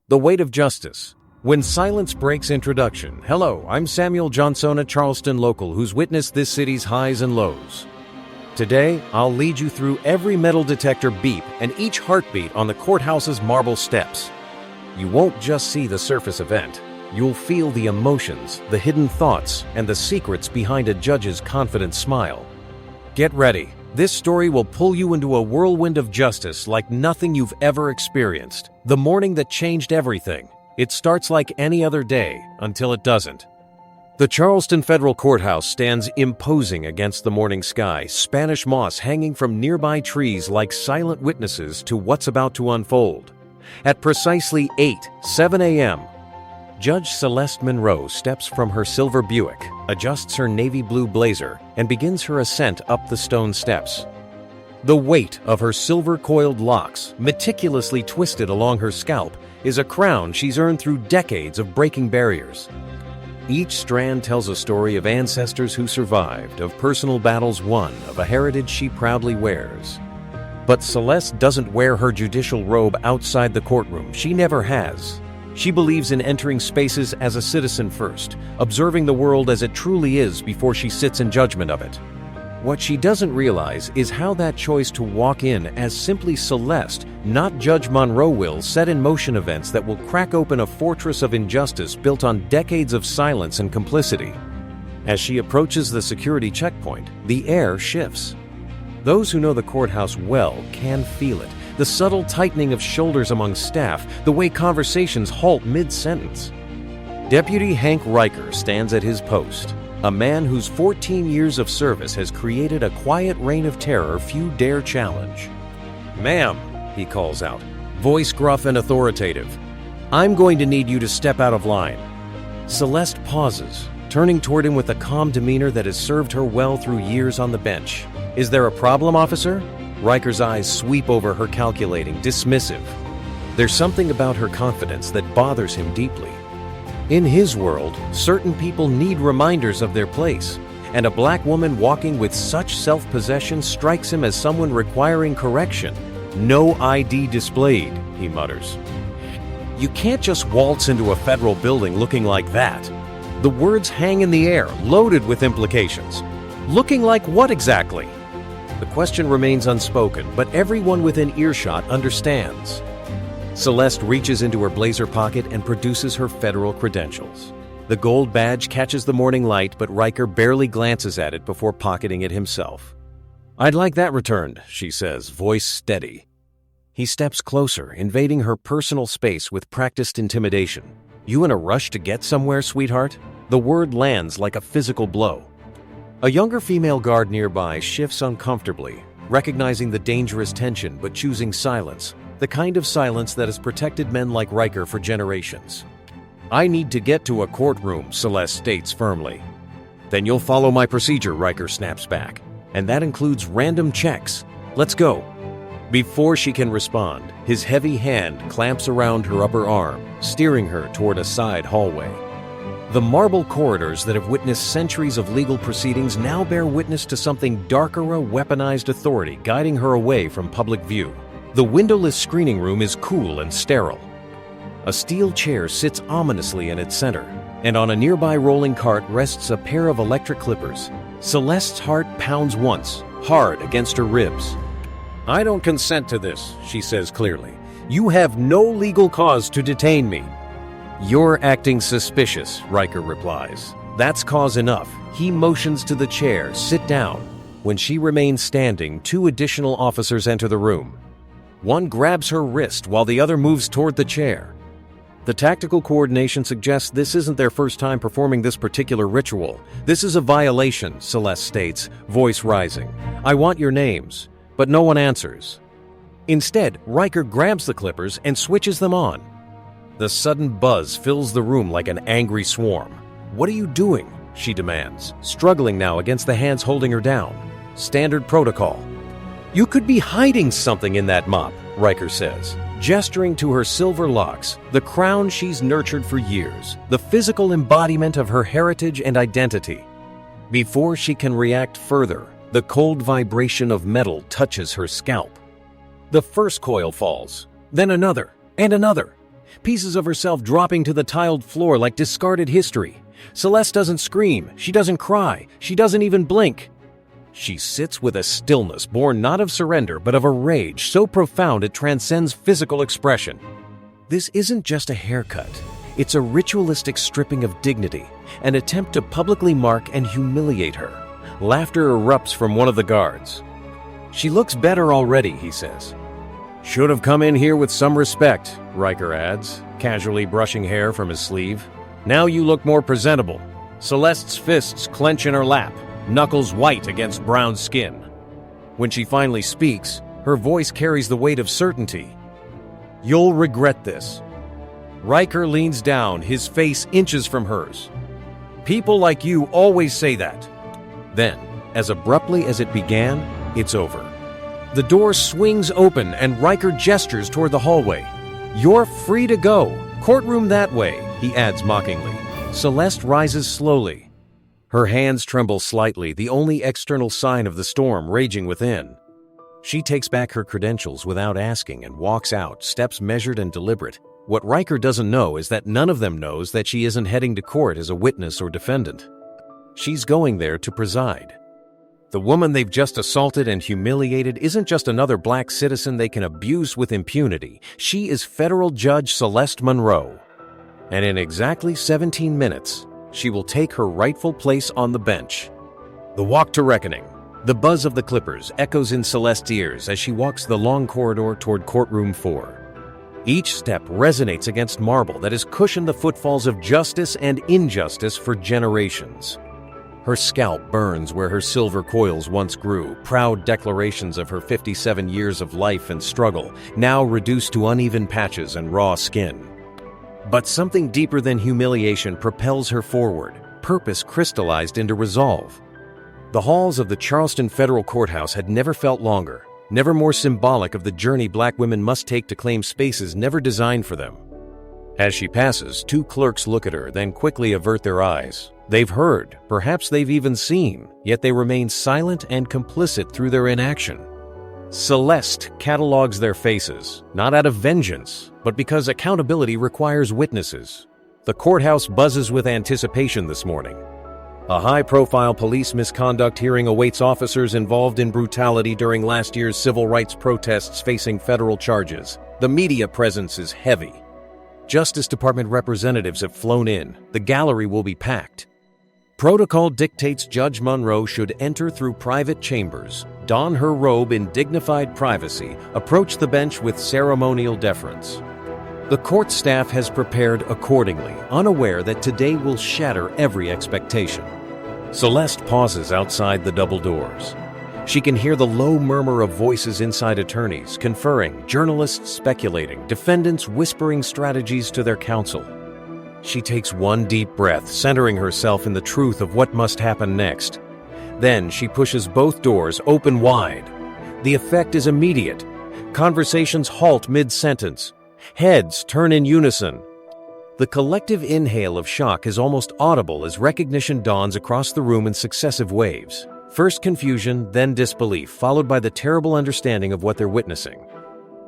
The Weight of Justice. When silence breaks introduction. Hello, I'm Samuel Johnson, a Charleston local who's witnessed this city's highs and lows. Today, I'll lead you through every metal detector beep and each heartbeat on the courthouse's marble steps. You won't just see the surface event. You'll feel the emotions, the hidden thoughts, and the secrets behind a judge's confident smile. Get ready. This story will pull you into a whirlwind of justice like nothing you've ever experienced. The morning that changed everything. It starts like any other day until it doesn't. The Charleston Federal Courthouse stands imposing against the morning sky, Spanish moss hanging from nearby trees like silent witnesses to what's about to unfold. At precisely 8:07 a.m., Judge Celeste Monroe steps from her silver Buick, adjusts her navy blue blazer, and begins her ascent up the stone steps. The weight of her silver-coiled locks, meticulously twisted along her scalp, is a crown she's earned through decades of breaking barriers. Each strand tells a story of ancestors who survived, of personal battles won, of a heritage she proudly wears. But Celeste doesn't wear her judicial robe outside the courtroom. She never has. She believes in entering spaces as a citizen first, observing the world as it truly is before she sits in judgment of it. What she doesn't realize is how that choice to walk in as simply Celeste, not Judge Monroe, will set in motion events that will crack open a fortress of injustice built on decades of silence and complicity. As she approaches the security checkpoint, the air shifts. Those who know the courthouse well can feel it. The subtle tightening of shoulders among staff, the way conversations halt mid-sentence. Deputy Hank Riker stands at his post, a man whose 14 years of service has created a quiet reign of terror few dare challenge. "Ma'am," he calls out, voice gruff and authoritative, "I'm going to need you to step out of line." Celeste pauses, turning toward him with a calm demeanor that has served her well through years on the bench. "Is there a problem, officer?" Riker's eyes sweep over her, calculating, dismissive. There's something about her confidence that bothers him deeply. In his world, certain people need reminders of their place, and a black woman walking with such self-possession strikes him as someone requiring correction. "No ID displayed," he mutters. "You can't just waltz into a federal building looking like that." The words hang in the air, loaded with implications. Looking like what exactly? The question remains unspoken, but everyone within earshot understands. Celeste reaches into her blazer pocket and produces her federal credentials. The gold badge catches the morning light, but Riker barely glances at it before pocketing it himself. "I'd like that returned," she says, voice steady. He steps closer, invading her personal space with practiced intimidation. "You in a rush to get somewhere, sweetheart?" The word lands like a physical blow. A younger female guard nearby shifts uncomfortably, recognizing the dangerous tension but choosing silence, the kind of silence that has protected men like Riker for generations. "I need to get to a courtroom," Celeste states firmly. "Then you'll follow my procedure," Riker snaps back. "And that includes random checks. Let's go." Before she can respond, his heavy hand clamps around her upper arm, steering her toward a side hallway. The marble corridors that have witnessed centuries of legal proceedings now bear witness to something darker, a weaponized authority guiding her away from public view. The windowless screening room is cool and sterile. A steel chair sits ominously in its center, and on a nearby rolling cart rests a pair of electric clippers. Celeste's heart pounds once, hard against her ribs. "I don't consent to this," she says clearly. "You have no legal cause to detain me." "You're acting suspicious," Riker replies. "That's cause enough." He motions to the chair, "Sit down." When she remains standing, two additional officers enter the room. One grabs her wrist while the other moves toward the chair. The tactical coordination suggests this isn't their first time performing this particular ritual. "This is a violation," Celeste states, voice rising. "I want your names." But no one answers. Instead, Riker grabs the clippers and switches them on. The sudden buzz fills the room like an angry swarm. "What are you doing?" she demands, struggling now against the hands holding her down. "Standard protocol." "You could be hiding something in that mop," Riker says, gesturing to her silver locks, the crown she's nurtured for years, the physical embodiment of her heritage and identity. Before she can react further, the cold vibration of metal touches her scalp. The first coil falls, then another, and another. pieces of herself dropping to the tiled floor like discarded history. Celeste doesn't scream, she doesn't cry, she doesn't even blink. She sits with a stillness born not of surrender but of a rage so profound it transcends physical expression. This isn't just a haircut. It's a ritualistic stripping of dignity, an attempt to publicly mark and humiliate her. Laughter erupts from one of the guards. "She looks better already," he says. "Should have come in here with some respect," Riker adds, casually brushing hair from his sleeve. "Now you look more presentable." Celeste's fists clench in her lap, knuckles white against brown skin. When she finally speaks, her voice carries the weight of certainty. "You'll regret this." Riker leans down, his face inches from hers. "People like you always say that." Then, as abruptly as it began, it's over. The door swings open and Riker gestures toward the hallway. "You're free to go. Courtroom that way," he adds mockingly. Celeste rises slowly. Her hands tremble slightly, the only external sign of the storm raging within. She takes back her credentials without asking and walks out, steps measured and deliberate. What Riker doesn't know is that none of them knows that she isn't heading to court as a witness or defendant. She's going there to preside. The woman they've just assaulted and humiliated isn't just another black citizen they can abuse with impunity. She is federal judge Celeste Monroe. And in exactly 17 minutes, she will take her rightful place on the bench. The walk to reckoning. The buzz of the clippers echoes in Celeste's ears as she walks the long corridor toward Courtroom 4. Each step resonates against marble that has cushioned the footfalls of justice and injustice for generations. Her scalp burns where her silver coils once grew, proud declarations of her 57 years of life and struggle, now reduced to uneven patches and raw skin. But something deeper than humiliation propels her forward, purpose crystallized into resolve. The halls of the Charleston Federal Courthouse had never felt longer, never more symbolic of the journey black women must take to claim spaces never designed for them. As she passes, two clerks look at her, then quickly avert their eyes. They've heard, perhaps they've even seen, yet they remain silent and complicit through their inaction. Celeste catalogs their faces, not out of vengeance, but because accountability requires witnesses. The courthouse buzzes with anticipation this morning. A high-profile police misconduct hearing awaits officers involved in brutality during last year's civil rights protests facing federal charges. The media presence is heavy. Justice Department representatives have flown in. The gallery will be packed. Protocol dictates Judge Monroe should enter through private chambers, don her robe in dignified privacy, approach the bench with ceremonial deference. The court staff has prepared accordingly, unaware that today will shatter every expectation. Celeste pauses outside the double doors. She can hear the low murmur of voices inside attorneys, conferring, journalists speculating, defendants whispering strategies to their counsel. She takes one deep breath, centering herself in the truth of what must happen next. Then she pushes both doors open wide. The effect is immediate. Conversations halt mid-sentence. Heads turn in unison. The collective inhale of shock is almost audible as recognition dawns across the room in successive waves. First confusion, then disbelief, followed by the terrible understanding of what they're witnessing.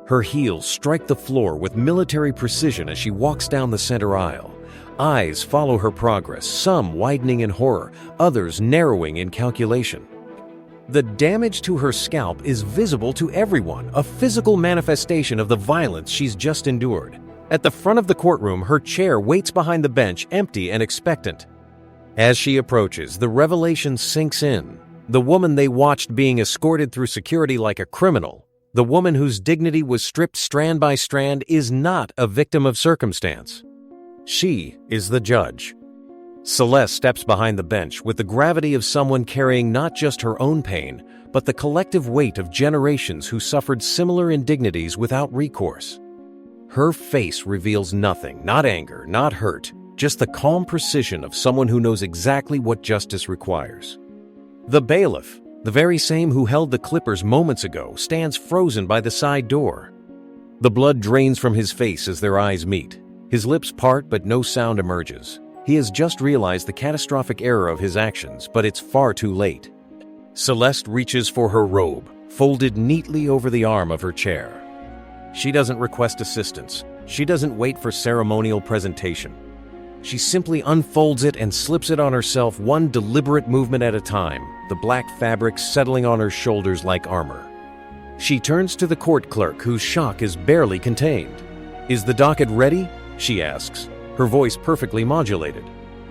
Her heels strike the floor with military precision as she walks down the center aisle. Eyes follow her progress, some widening in horror, others narrowing in calculation. The damage to her scalp is visible to everyone, a physical manifestation of the violence she's just endured. At the front of the courtroom, her chair waits behind the bench, empty and expectant. As she approaches, the revelation sinks in. The woman they watched being escorted through security like a criminal, the woman whose dignity was stripped strand by strand, is not a victim of circumstance. She is the judge. Celeste steps behind the bench with the gravity of someone carrying not just her own pain, but the collective weight of generations who suffered similar indignities without recourse. Her face reveals nothing, not anger, not hurt, just the calm precision of someone who knows exactly what justice requires. The bailiff, the very same who held the clippers moments ago, stands frozen by the side door. The blood drains from his face as their eyes meet. His lips part, but no sound emerges. He has just realized the catastrophic error of his actions, but it's far too late. Celeste reaches for her robe, folded neatly over the arm of her chair. She doesn't request assistance. She doesn't wait for ceremonial presentation. She simply unfolds it and slips it on herself, one deliberate movement at a time, the black fabric settling on her shoulders like armor. She turns to the court clerk, whose shock is barely contained. "Is the docket ready?" she asks, her voice perfectly modulated.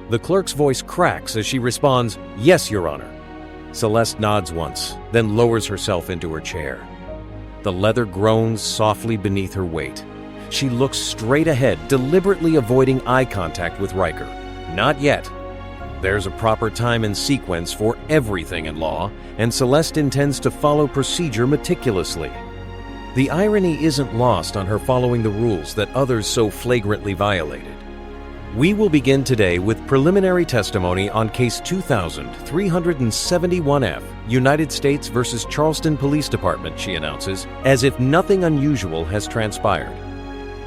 The clerk's voice cracks as she responds, "Yes, Your Honor." Celeste nods once, then lowers herself into her chair. The leather groans softly beneath her weight. She looks straight ahead, deliberately avoiding eye contact with Riker. Not yet. There's a proper time and sequence for everything in law, and Celeste intends to follow procedure meticulously. The irony isn't lost on her following the rules that others so flagrantly violated. We will begin today with preliminary testimony on Case 2371F, United States versus Charleston Police Department, she announces, as if nothing unusual has transpired.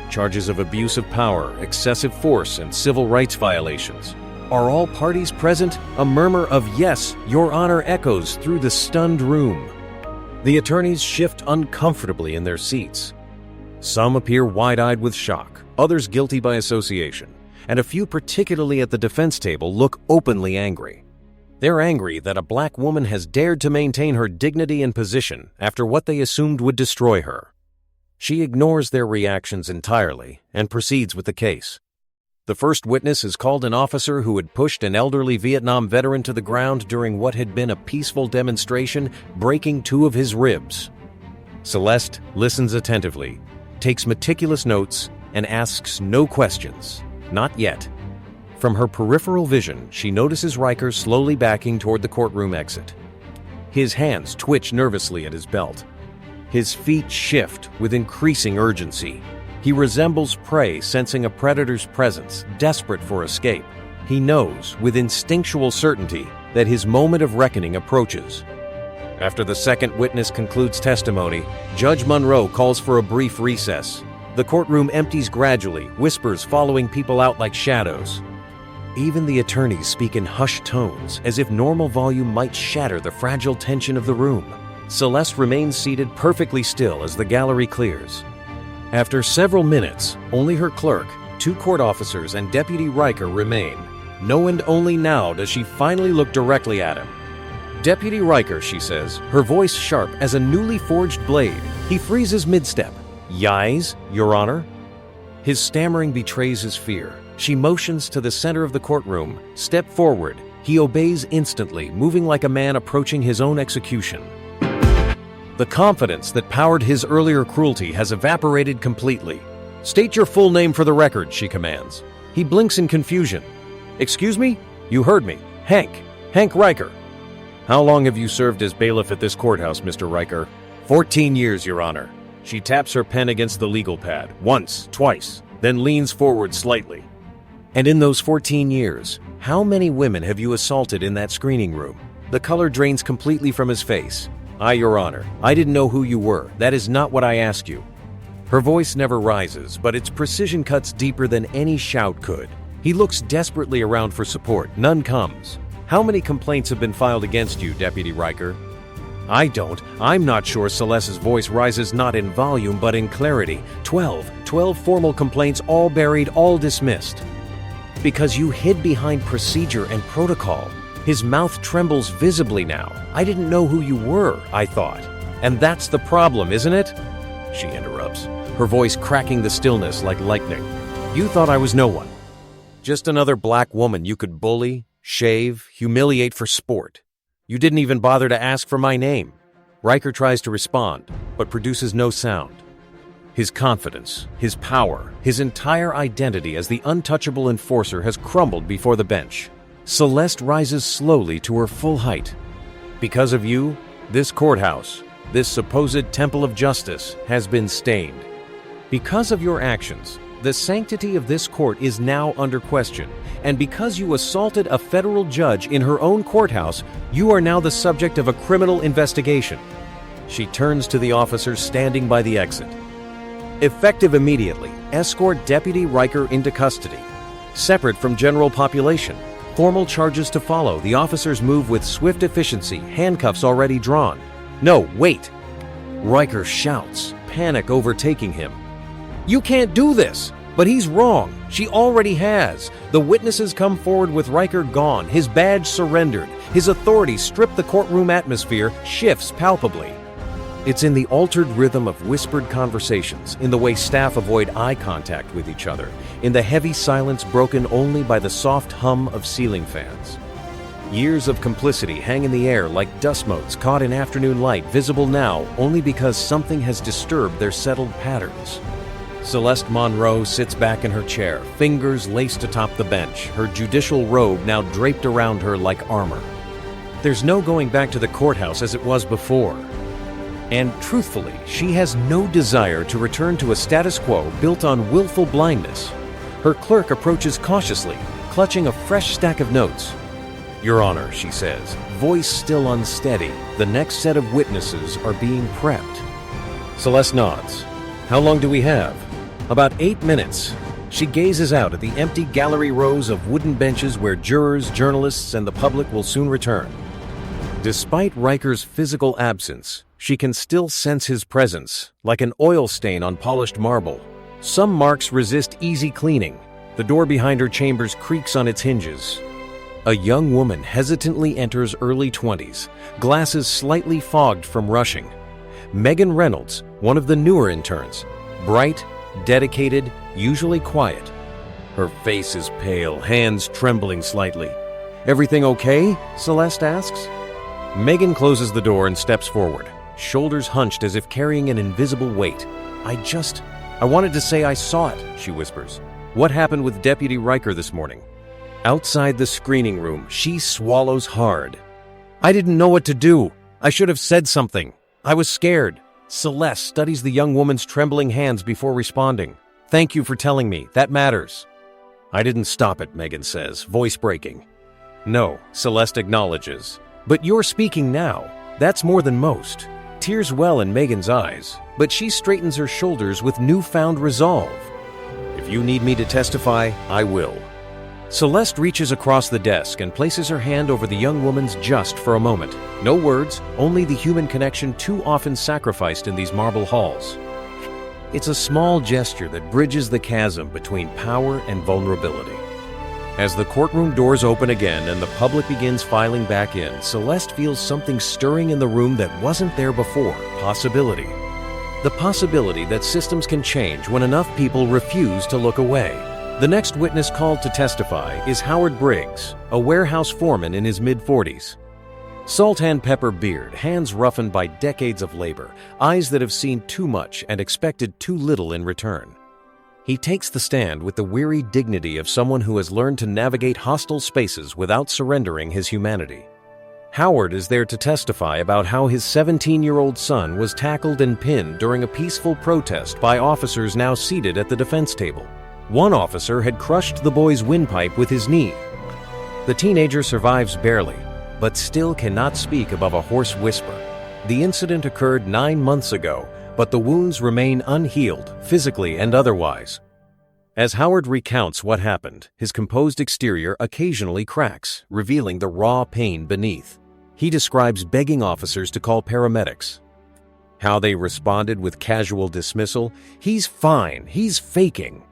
Charges of abuse of power, excessive force, and civil rights violations. Are all parties present? A murmur of "Yes, Your Honor" echoes through the stunned room. The attorneys shift uncomfortably in their seats. Some appear wide-eyed with shock, others guilty by association, and a few, particularly at the defense table, look openly angry. They're angry that a black woman has dared to maintain her dignity and position after what they assumed would destroy her. She ignores their reactions entirely and proceeds with the case. The first witness is called an officer who had pushed an elderly Vietnam veteran to the ground during what had been a peaceful demonstration, breaking two of his ribs. Celeste listens attentively, takes meticulous notes, and asks no questions. Not yet. From her peripheral vision, she notices Riker slowly backing toward the courtroom exit. His hands twitch nervously at his belt. His feet shift with increasing urgency. He resembles prey sensing a predator's presence, desperate for escape. He knows, with instinctual certainty, that his moment of reckoning approaches. After the second witness concludes testimony, Judge Monroe calls for a brief recess. The courtroom empties gradually, whispers following people out like shadows. Even the attorneys speak in hushed tones, as if normal volume might shatter the fragile tension of the room. Celeste remains seated perfectly still as the gallery clears. After several minutes, only her clerk, two court officers, and Deputy Riker remain. No and only now does she finally look directly at him. "Deputy Riker," she says, her voice sharp as a newly forged blade. He freezes mid-step. "Yais, Your Honor?" His stammering betrays his fear. She motions to the center of the courtroom. "Step forward." He obeys instantly, moving like a man approaching his own execution. The confidence that powered his earlier cruelty has evaporated completely. "State your full name for the record," she commands. He blinks in confusion. "Excuse me? You heard me. Hank Riker." "How long have you served as bailiff at this courthouse, Mr. Riker?" 14 years, Your Honor." She taps her pen against the legal pad, once, twice, then leans forward slightly. "And in those 14 years, how many women have you assaulted in that screening room?" The color drains completely from his face. "Aye, Your Honor. I didn't know who you were. That is not what I asked you." Her voice never rises, but its precision cuts deeper than any shout could. He looks desperately around for support. None comes. "How many complaints have been filed against you, Deputy Riker?" I'm not sure." Celeste's voice rises not in volume, but in clarity. 12 formal complaints, all buried, all dismissed. "Because you hid behind procedure and protocol." His mouth trembles visibly now. "I didn't know who you were, I thought. And that's the problem, isn't it?" She interrupts, her voice cracking the stillness like lightning. "You thought I was no one. Just another black woman you could bully, shave, humiliate for sport. You didn't even bother to ask for my name." Riker tries to respond, but produces no sound. His confidence, his power, his entire identity as the untouchable enforcer has crumbled before the bench. Celeste rises slowly to her full height. "Because of you, this courthouse, this supposed temple of justice, has been stained. Because of your actions, the sanctity of this court is now under question. And because you assaulted a federal judge in her own courthouse, you are now the subject of a criminal investigation." She turns to the officers standing by the exit. "Effective immediately, escort Deputy Riker into custody. Separate from general population. Formal charges to follow." The officers move with swift efficiency, handcuffs already drawn. "No, wait!" Riker shouts, panic overtaking him. "You can't do this!" But he's wrong. She already has. The witnesses come forward with Riker gone, his badge surrendered, his authority stripped. The courtroom atmosphere shifts palpably. It's in the altered rhythm of whispered conversations, in the way staff avoid eye contact with each other, in the heavy silence broken only by the soft hum of ceiling fans. Years of complicity hang in the air like dust motes caught in afternoon light, visible now only because something has disturbed their settled patterns. Celeste Monroe sits back in her chair, fingers laced atop the bench, her judicial robe now draped around her like armor. There's no going back to the courthouse as it was before. And truthfully, she has no desire to return to a status quo built on willful blindness. Her clerk approaches cautiously, clutching a fresh stack of notes. "Your Honor," she says, voice still unsteady. The next set of witnesses are being prepped. Celeste nods. "How long do we have?" "About 8 minutes." She gazes out at the empty gallery rows of wooden benches where jurors, journalists, and the public will soon return. Despite Riker's physical absence, she can still sense his presence, like an oil stain on polished marble. Some marks resist easy cleaning. The door behind her chambers creaks on its hinges. A young woman hesitantly enters, early 20s, glasses slightly fogged from rushing. Megan Reynolds, one of the newer interns, bright, dedicated, usually quiet. Her face is pale, hands trembling slightly. "Everything okay?" Celeste asks. Megan closes the door and steps forward, shoulders hunched as if carrying an invisible weight. I wanted to say I saw it," she whispers. "What happened with Deputy Riker this morning?" Outside the screening room, she swallows hard. "I didn't know what to do. I should have said something. I was scared." Celeste studies the young woman's trembling hands before responding. "Thank you for telling me. That matters." "I didn't stop it," Megan says, voice breaking. "No," Celeste acknowledges. "But you're speaking now. That's more than most." Tears well in Megan's eyes, but she straightens her shoulders with newfound resolve. "If you need me to testify, I will." Celeste reaches across the desk and places her hand over the young woman's just for a moment. No words, only the human connection too often sacrificed in these marble halls. It's a small gesture that bridges the chasm between power and vulnerability. As the courtroom doors open again and the public begins filing back in, Celeste feels something stirring in the room that wasn't there before. Possibility. The possibility that systems can change when enough people refuse to look away. The next witness called to testify is Howard Briggs, a warehouse foreman in his mid-40s. Salt and pepper beard, hands roughened by decades of labor, eyes that have seen too much and expected too little in return. He takes the stand with the weary dignity of someone who has learned to navigate hostile spaces without surrendering his humanity. Howard is there to testify about how his 17-year-old son was tackled and pinned during a peaceful protest by officers now seated at the defense table. One officer had crushed the boy's windpipe with his knee. The teenager survives barely, but still cannot speak above a hoarse whisper. The incident occurred 9 months ago, but the wounds remain unhealed, physically and otherwise. As Howard recounts what happened, his composed exterior occasionally cracks, revealing the raw pain beneath. He describes begging officers to call paramedics. How they responded with casual dismissal. "He's fine, he's faking."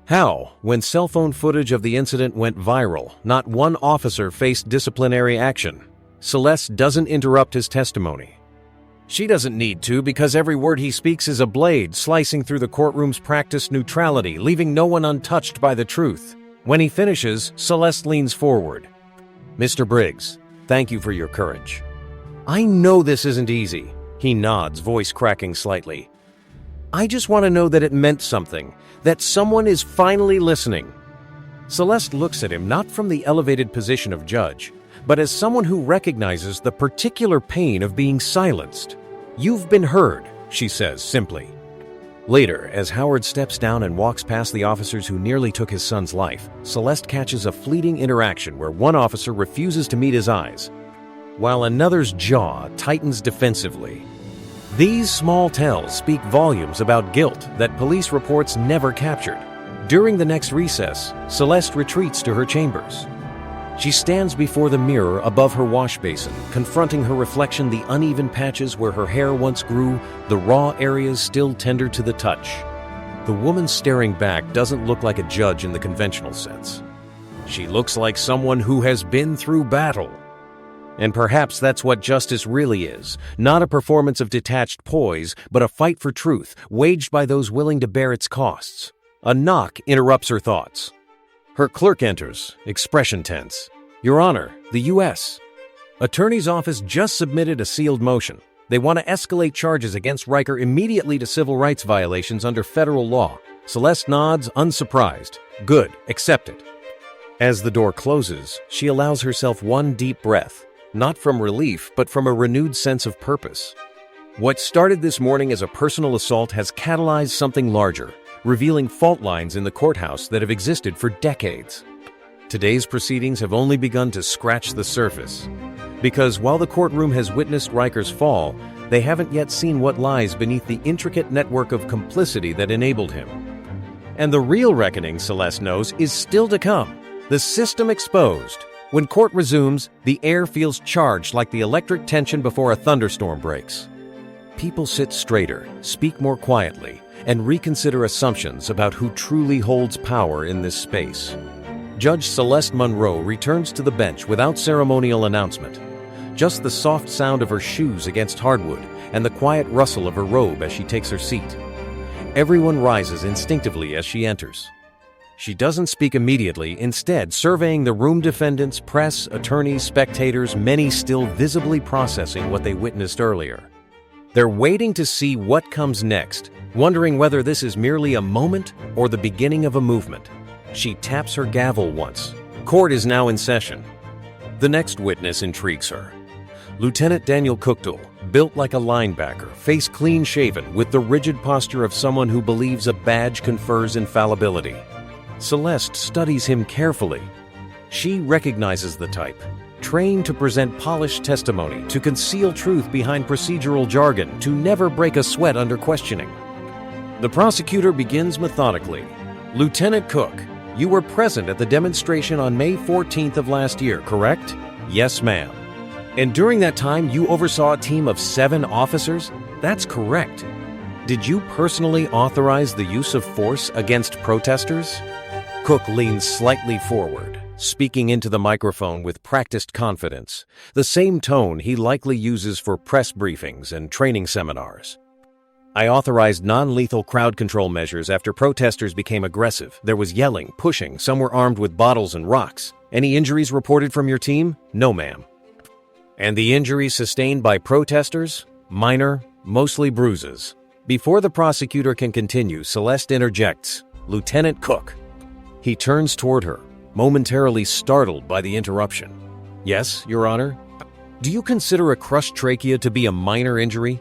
How, when cell phone footage of the incident went viral, not one officer faced disciplinary action. Celeste doesn't interrupt his testimony. She doesn't need to, because every word he speaks is a blade slicing through the courtroom's practiced neutrality, leaving no one untouched by the truth. When he finishes, Celeste leans forward. "Mr. Briggs, thank you for your courage." "I know this isn't easy." He nods, voice cracking slightly. "I just want to know that it meant something, that someone is finally listening." Celeste looks at him not from the elevated position of judge, but as someone who recognizes the particular pain of being silenced. "You've been heard," she says simply. Later, as Howard steps down and walks past the officers who nearly took his son's life, Celeste catches a fleeting interaction where one officer refuses to meet his eyes, while another's jaw tightens defensively. These small tells speak volumes about guilt that police reports never captured. During the next recess, Celeste retreats to her chambers. She stands before the mirror above her wash basin, confronting her reflection, the uneven patches where her hair once grew, the raw areas still tender to the touch. The woman staring back doesn't look like a judge in the conventional sense. She looks like someone who has been through battle. And perhaps that's what justice really is, not a performance of detached poise, but a fight for truth, waged by those willing to bear its costs. A knock interrupts her thoughts. Her clerk enters, expression tense. Your Honor, the U.S. Attorney's office just submitted a sealed motion. They want to escalate charges against Riker immediately to civil rights violations under federal law. Celeste nods, unsurprised. Good, accepted. As the door closes, she allows herself one deep breath, not from relief, but from a renewed sense of purpose. What started this morning as a personal assault has catalyzed something larger, revealing fault lines in the courthouse that have existed for decades. Today's proceedings have only begun to scratch the surface, because while the courtroom has witnessed Riker's fall, they haven't yet seen what lies beneath the intricate network of complicity that enabled him. And the real reckoning, Celeste knows, is still to come. The system exposed. When court resumes, the air feels charged like the electric tension before a thunderstorm breaks. People sit straighter, speak more quietly, and reconsider assumptions about who truly holds power in this space. Judge Celeste Monroe returns to the bench without ceremonial announcement. Just the soft sound of her shoes against hardwood and the quiet rustle of her robe as she takes her seat. Everyone rises instinctively as she enters. She doesn't speak immediately, instead surveying the room, defendants, press, attorneys, spectators, many still visibly processing what they witnessed earlier. They're waiting to see what comes next, wondering whether this is merely a moment or the beginning of a movement. She taps her gavel once. Court is now in session. The next witness intrigues her. Lieutenant Daniel Cookdall, built like a linebacker, face clean-shaven, with the rigid posture of someone who believes a badge confers infallibility. Celeste studies him carefully. She recognizes the type, trained to present polished testimony, to conceal truth behind procedural jargon, to never break a sweat under questioning. The prosecutor begins methodically. Lieutenant Cook, you were present at the demonstration on May 14th of last year, correct? Yes, ma'am. And during that time, you oversaw a team of 7 officers? That's correct. Did you personally authorize the use of force against protesters? Cook leans slightly forward, speaking into the microphone with practiced confidence, the same tone he likely uses for press briefings and training seminars. I authorized non-lethal crowd control measures after protesters became aggressive. There was yelling, pushing, some were armed with bottles and rocks. Any injuries reported from your team? No, ma'am. And the injuries sustained by protesters? Minor, mostly bruises. Before the prosecutor can continue, Celeste interjects, Lieutenant Cook. He turns toward her, momentarily startled by the interruption. Yes, Your Honor? Do you consider a crushed trachea to be a minor injury?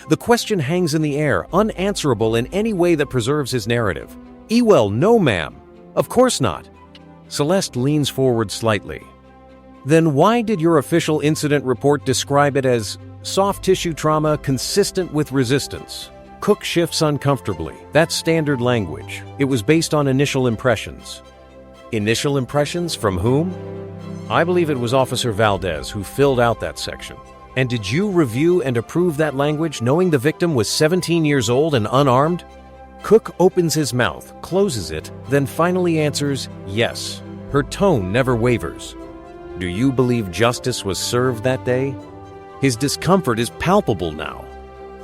The question hangs in the air, unanswerable in any way that preserves his narrative. Ewell, no, ma'am. Of course not. Celeste leans forward slightly. Then why did your official incident report describe it as soft tissue trauma consistent with resistance? Cook shifts uncomfortably. That's standard language. It was based on initial impressions. Initial impressions from whom? I believe it was Officer Valdez who filled out that section. And did you review and approve that language knowing the victim was 17 years old and unarmed? Cook opens his mouth, closes it, then finally answers, yes. Her tone never wavers. Do you believe justice was served that day? His discomfort is palpable now.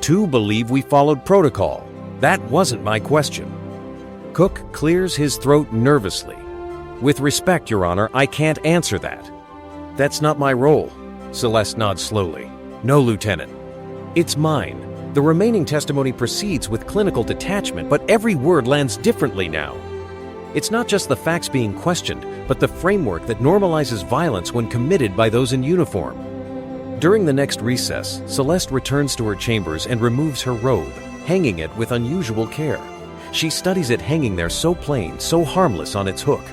To believe we followed protocol. That wasn't my question. Cook clears his throat nervously. With respect, Your Honor, I can't answer that. That's not my role. Celeste nods slowly. No, Lieutenant. It's mine. The remaining testimony proceeds with clinical detachment, but every word lands differently now. It's not just the facts being questioned, but the framework that normalizes violence when committed by those in uniform. During the next recess, Celeste returns to her chambers and removes her robe, hanging it with unusual care. She studies it hanging there so plain, so harmless on its hook.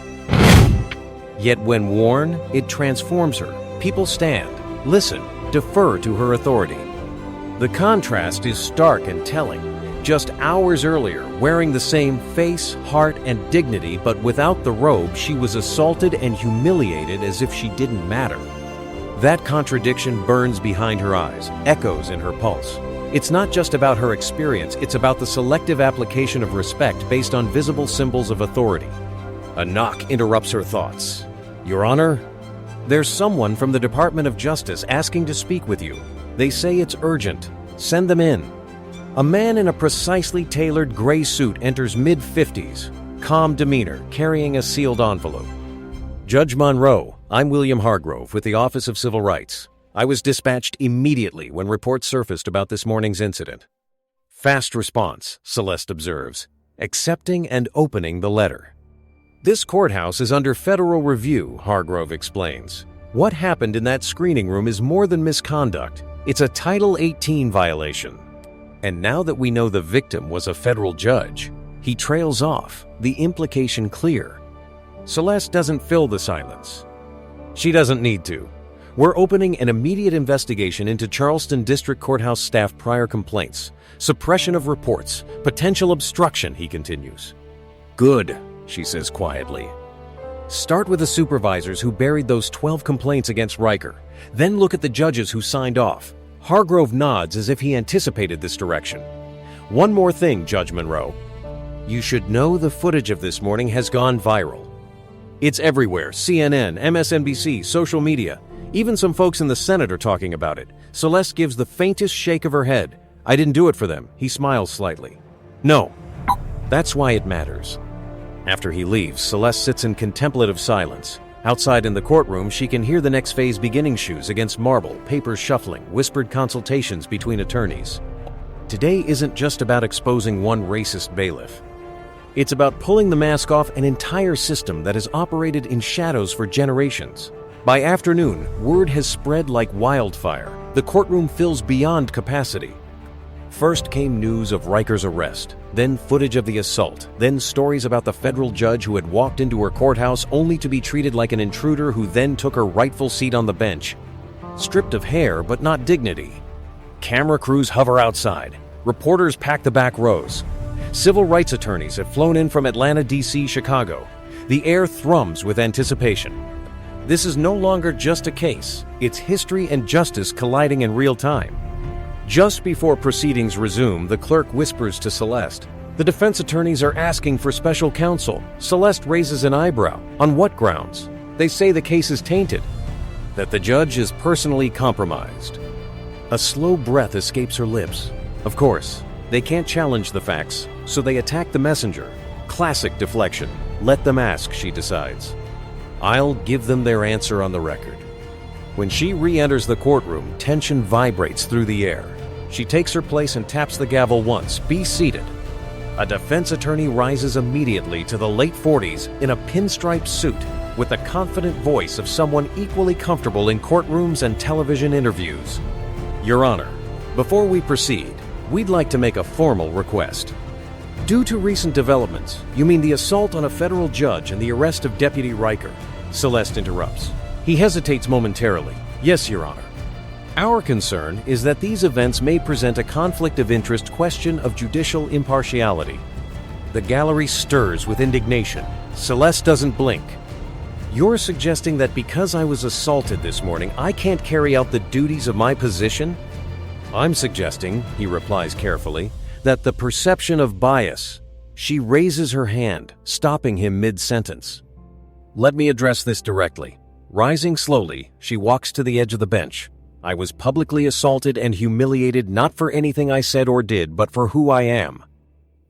Yet when worn, it transforms her. People stand, listen, defer to her authority. The contrast is stark and telling. Just hours earlier, wearing the same face, heart, and dignity, but without the robe, she was assaulted and humiliated as if she didn't matter. That contradiction burns behind her eyes, echoes in her pulse. It's not just about her experience, it's about the selective application of respect based on visible symbols of authority. A knock interrupts her thoughts. Your Honor, there's someone from the Department of Justice asking to speak with you. They say it's urgent. Send them in. A man in a precisely tailored gray suit enters mid-50s, calm demeanor, carrying a sealed envelope. Judge Monroe, I'm William Hargrove with the Office of Civil Rights. I was dispatched immediately when reports surfaced about this morning's incident. Fast response, Celeste observes, accepting and opening the letter. This courthouse is under federal review, Hargrove explains. What happened in that screening room is more than misconduct. It's a Title 18 violation. And now that we know the victim was a federal judge, he trails off, the implication clear. Celeste doesn't fill the silence. She doesn't need to. We're opening an immediate investigation into Charleston District Courthouse staff prior complaints, suppression of reports, potential obstruction, he continues. Good, she says quietly. Start with the supervisors who buried those 12 complaints against Riker. Then look at the judges who signed off. Hargrove nods as if he anticipated this direction. One more thing, Judge Monroe. You should know the footage of this morning has gone viral. It's everywhere, CNN, MSNBC, social media. Even some folks in the Senate are talking about it. Celeste gives the faintest shake of her head. I didn't do it for them. He smiles slightly. No, that's why it matters. After he leaves, Celeste sits in contemplative silence. Outside in the courtroom, she can hear the next phase beginning shoes against marble, papers shuffling, whispered consultations between attorneys. Today isn't just about exposing one racist bailiff. It's about pulling the mask off an entire system that has operated in shadows for generations. By afternoon, word has spread like wildfire. The courtroom fills beyond capacity. First came news of Riker's arrest, then footage of the assault, then stories about the federal judge who had walked into her courthouse only to be treated like an intruder who then took her rightful seat on the bench. Stripped of hair, but not dignity. Camera crews hover outside. Reporters pack the back rows. Civil rights attorneys have flown in from Atlanta, D.C., Chicago. The air thrums with anticipation. This is no longer just a case. It's history and justice colliding in real time. Just before proceedings resume, the clerk whispers to Celeste, "The defense attorneys are asking for special counsel." Celeste raises an eyebrow. On what grounds? They say the case is tainted. That the judge is personally compromised. A slow breath escapes her lips. Of course, they can't challenge the facts, so they attack the messenger. Classic deflection. Let them ask, she decides. I'll give them their answer on the record. When she re-enters the courtroom, tension vibrates through the air. She takes her place and taps the gavel once. Be seated. A defense attorney rises immediately to the late 40s in a pinstripe suit with the confident voice of someone equally comfortable in courtrooms and television interviews. Your Honor, before we proceed, we'd like to make a formal request. Due to recent developments, you mean the assault on a federal judge and the arrest of Deputy Riker? Celeste interrupts. He hesitates momentarily. Yes, Your Honor. Our concern is that these events may present a conflict of interest question of judicial impartiality. The gallery stirs with indignation. Celeste doesn't blink. You're suggesting that because I was assaulted this morning, I can't carry out the duties of my position? I'm suggesting, he replies carefully, that the perception of bias. She raises her hand, stopping him mid-sentence. Let me address this directly. Rising slowly, she walks to the edge of the bench. I was publicly assaulted and humiliated not for anything I said or did, but for who I am.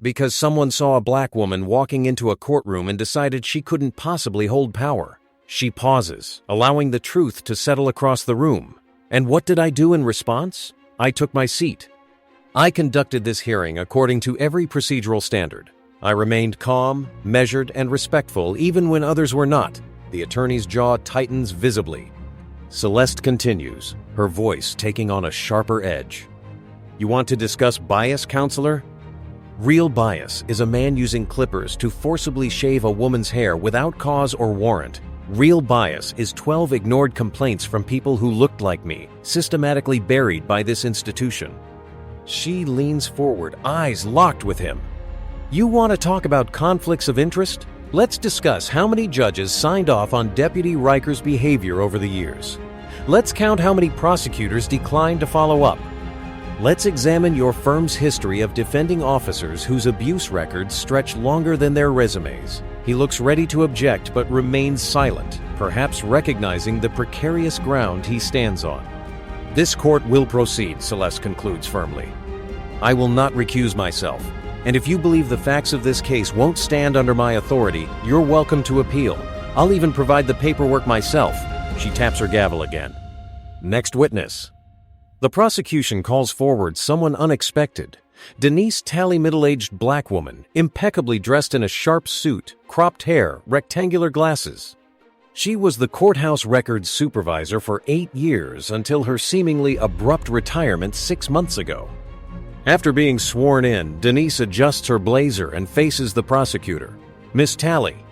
Because someone saw a black woman walking into a courtroom and decided she couldn't possibly hold power. She pauses, allowing the truth to settle across the room. And what did I do in response? I took my seat. I conducted this hearing according to every procedural standard. I remained calm, measured, and respectful even when others were not. The attorney's jaw tightens visibly. Celeste continues, her voice taking on a sharper edge. You want to discuss bias, counselor? Real bias is a man using clippers to forcibly shave a woman's hair without cause or warrant. Real bias is 12 ignored complaints from people who looked like me, systematically buried by this institution. She leans forward, eyes locked with him. You want to talk about conflicts of interest? Let's discuss how many judges signed off on Deputy Riker's behavior over the years. Let's count how many prosecutors declined to follow up. Let's examine your firm's history of defending officers whose abuse records stretch longer than their resumes. He looks ready to object but remains silent, perhaps recognizing the precarious ground he stands on. This court will proceed, Celeste concludes firmly. I will not recuse myself, and if you believe the facts of this case won't stand under my authority, you're welcome to appeal. I'll even provide the paperwork myself. She taps her gavel again. Next witness. The prosecution calls forward someone unexpected. Denise Talley, middle-aged black woman, impeccably dressed in a sharp suit, cropped hair, rectangular glasses. She was the courthouse records supervisor for 8 years until her seemingly abrupt retirement 6 months ago. After being sworn in, Denise adjusts her blazer and faces the prosecutor. Miss Talley,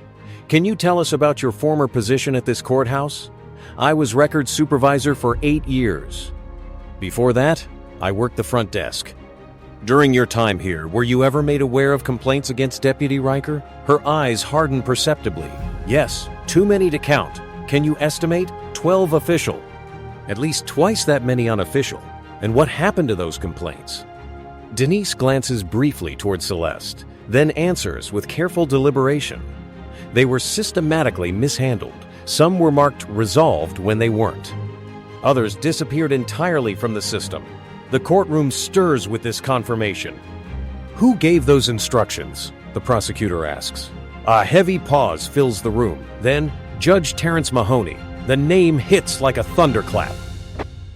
can you tell us about your former position at this courthouse? I was records supervisor for 8 years. Before that, I worked the front desk. During your time here, were you ever made aware of complaints against Deputy Riker? Her eyes harden perceptibly. Yes, too many to count. Can you estimate? 12 official. At least twice that many unofficial. And what happened to those complaints? Denise glances briefly toward Celeste, then answers with careful deliberation. They were systematically mishandled. Some were marked resolved when they weren't. Others disappeared entirely from the system. The courtroom stirs with this confirmation. Who gave those instructions? The prosecutor asks. A heavy pause fills the room. Then, Judge Terrence Mahoney. The name hits like a thunderclap.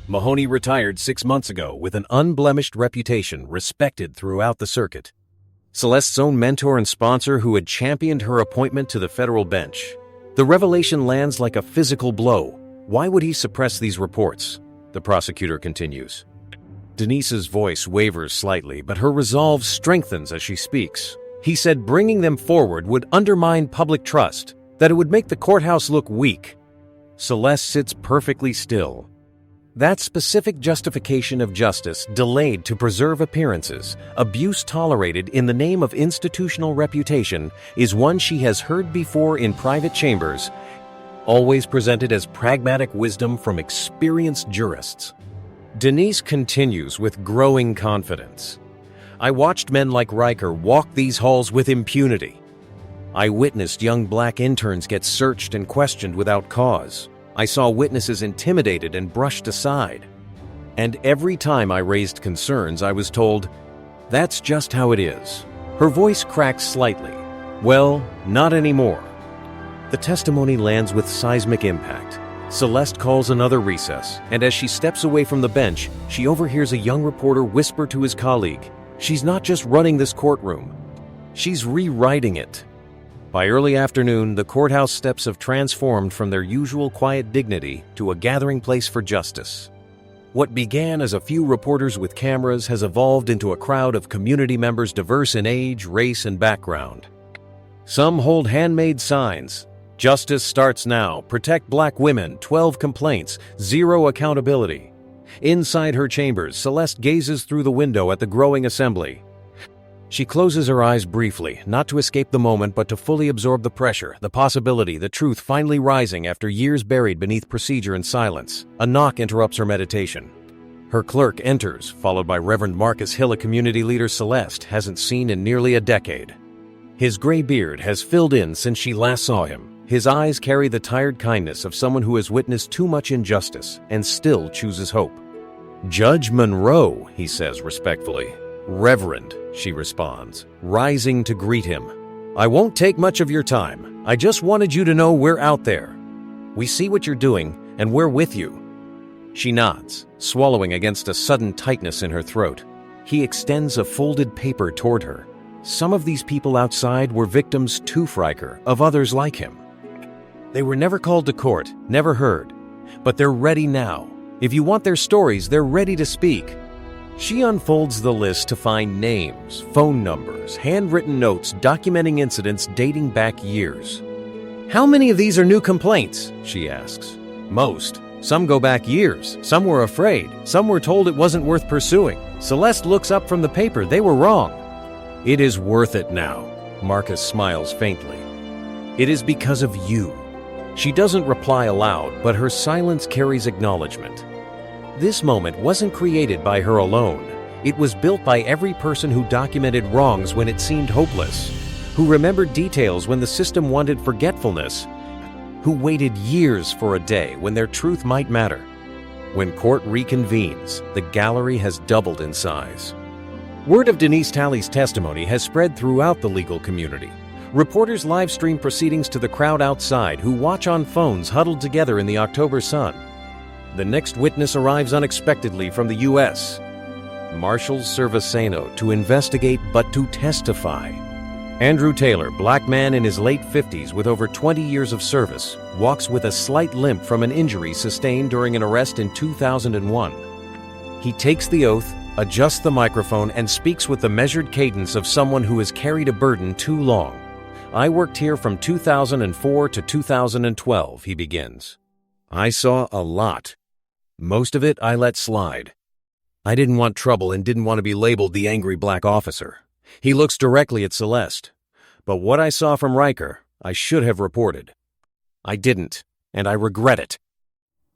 Mahoney retired 6 months ago with an unblemished reputation, respected throughout the circuit. Celeste's own mentor and sponsor who had championed her appointment to the federal bench. The revelation lands like a physical blow. Why would he suppress these reports? The prosecutor continues. Denise's voice wavers slightly, but her resolve strengthens as she speaks. He said bringing them forward would undermine public trust, that it would make the courthouse look weak. Celeste sits perfectly still. That specific justification of justice delayed to preserve appearances, abuse tolerated in the name of institutional reputation, is one she has heard before in private chambers, always presented as pragmatic wisdom from experienced jurists. Denise continues with growing confidence. I watched men like Riker walk these halls with impunity. I witnessed young black interns get searched and questioned without cause. I saw witnesses intimidated and brushed aside. And every time I raised concerns, I was told, that's just how it is. Her voice cracks slightly. Well, not anymore. The testimony lands with seismic impact. Celeste calls another recess, and as she steps away from the bench, she overhears a young reporter whisper to his colleague, she's not just running this courtroom, she's rewriting it. By early afternoon, the courthouse steps have transformed from their usual quiet dignity to a gathering place for justice. What began as a few reporters with cameras has evolved into a crowd of community members diverse in age, race, and background. Some hold handmade signs. Justice starts now. Protect black women. 12 complaints. 0 accountability. Inside her chambers, Celeste gazes through the window at the growing assembly. She closes her eyes briefly, not to escape the moment, but to fully absorb the pressure, the possibility, the truth finally rising after years buried beneath procedure and silence. A knock interrupts her meditation. Her clerk enters, followed by Reverend Marcus Hill, a community leader Celeste hasn't seen in nearly a decade. His gray beard has filled in since she last saw him. His eyes carry the tired kindness of someone who has witnessed too much injustice and still chooses hope. Judge Monroe, he says respectfully. Reverend, she responds, rising to greet him. I won't take much of your time. I just wanted you to know we're out there. We see what you're doing, and we're with you. She nods, swallowing against a sudden tightness in her throat. He extends a folded paper toward her. Some of these people outside were victims too, Riker, of others like him. They were never called to court, never heard. But they're ready now. If you want their stories, they're ready to speak. She unfolds the list to find names, phone numbers, handwritten notes documenting incidents dating back years. How many of these are new complaints? She asks. Most. Some go back years. Some were afraid. Some were told it wasn't worth pursuing. Celeste looks up from the paper. They were wrong. It is worth it now. Marcus smiles faintly. It is because of you. She doesn't reply aloud, but her silence carries acknowledgement. This moment wasn't created by her alone. It was built by every person who documented wrongs when it seemed hopeless, who remembered details when the system wanted forgetfulness, who waited years for a day when their truth might matter. When court reconvenes, the gallery has doubled in size. Word of Denise Talley's testimony has spread throughout the legal community. Reporters live stream proceedings to the crowd outside who watch on phones huddled together in the October sun. The next witness arrives unexpectedly from the U.S. Marshal Servaceno to investigate but to testify. Andrew Taylor, black man in his late 50s with over 20 years of service, walks with a slight limp from an injury sustained during an arrest in 2001. He takes the oath, adjusts the microphone, and speaks with the measured cadence of someone who has carried a burden too long. I worked here from 2004 to 2012, he begins. I saw a lot. Most of it I let slide. I didn't want trouble and didn't want to be labeled the angry black officer. He looks directly at Celeste. But what I saw from Riker, I should have reported. I didn't, and I regret it.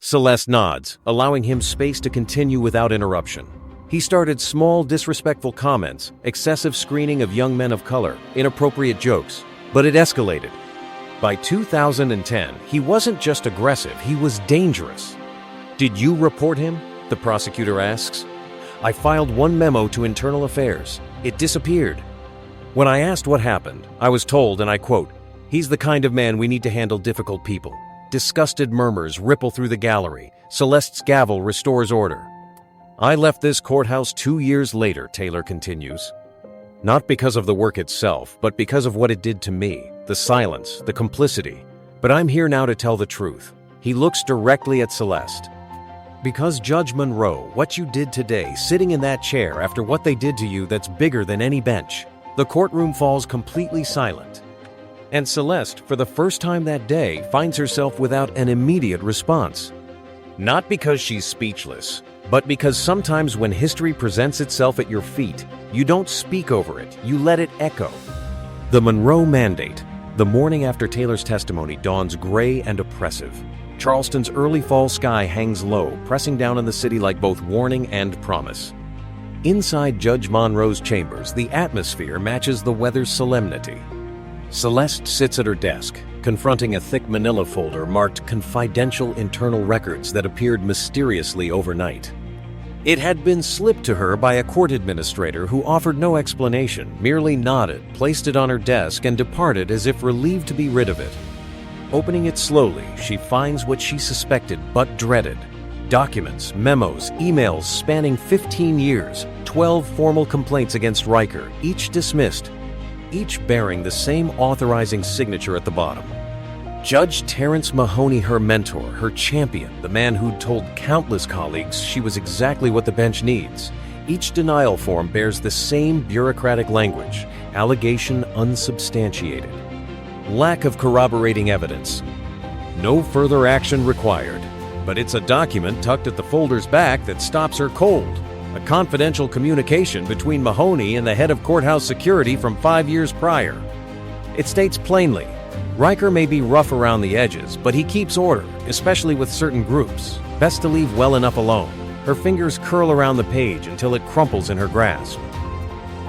Celeste nods, allowing him space to continue without interruption. He started small, disrespectful comments, excessive screening of young men of color, inappropriate jokes, but it escalated. By 2010, he wasn't just aggressive, he was dangerous. Did you report him? The prosecutor asks. I filed one memo to Internal Affairs. It disappeared. When I asked what happened, I was told, and I quote, "He's the kind of man we need to handle difficult people." Disgusted murmurs ripple through the gallery. Celeste's gavel restores order. I left this courthouse 2 years later, Taylor continues. Not because of the work itself, but because of what it did to me, the silence, the complicity. But I'm here now to tell the truth. He looks directly at Celeste. Because Judge Monroe, what you did today, sitting in that chair after what they did to you that's bigger than any bench, the courtroom falls completely silent. And Celeste, for the first time that day, finds herself without an immediate response. Not because she's speechless, but because sometimes when history presents itself at your feet, you don't speak over it, you let it echo. The Monroe Mandate. The morning after Taylor's testimony dawns gray and oppressive. Charleston's early fall sky hangs low, pressing down on the city like both warning and promise. Inside Judge Monroe's chambers, the atmosphere matches the weather's solemnity. Celeste sits at her desk, confronting a thick manila folder marked confidential internal records that appeared mysteriously overnight. It had been slipped to her by a court administrator who offered no explanation, merely nodded, placed it on her desk, and departed as if relieved to be rid of it. Opening it slowly, she finds what she suspected but dreaded. Documents, memos, emails spanning 15 years, 12 formal complaints against Riker, each dismissed, each bearing the same authorizing signature at the bottom. Judge Terrence Mahoney, her mentor, her champion, the man who'd told countless colleagues she was exactly what the bench needs. Each denial form bears the same bureaucratic language, allegation unsubstantiated. Lack of corroborating evidence. No further action required. But it's a document tucked at the folder's back that stops her cold. A confidential communication between Mahoney and the head of courthouse security from 5 years prior. It states plainly, Riker may be rough around the edges, but he keeps order, especially with certain groups. Best to leave well enough alone. Her fingers curl around the page until it crumples in her grasp.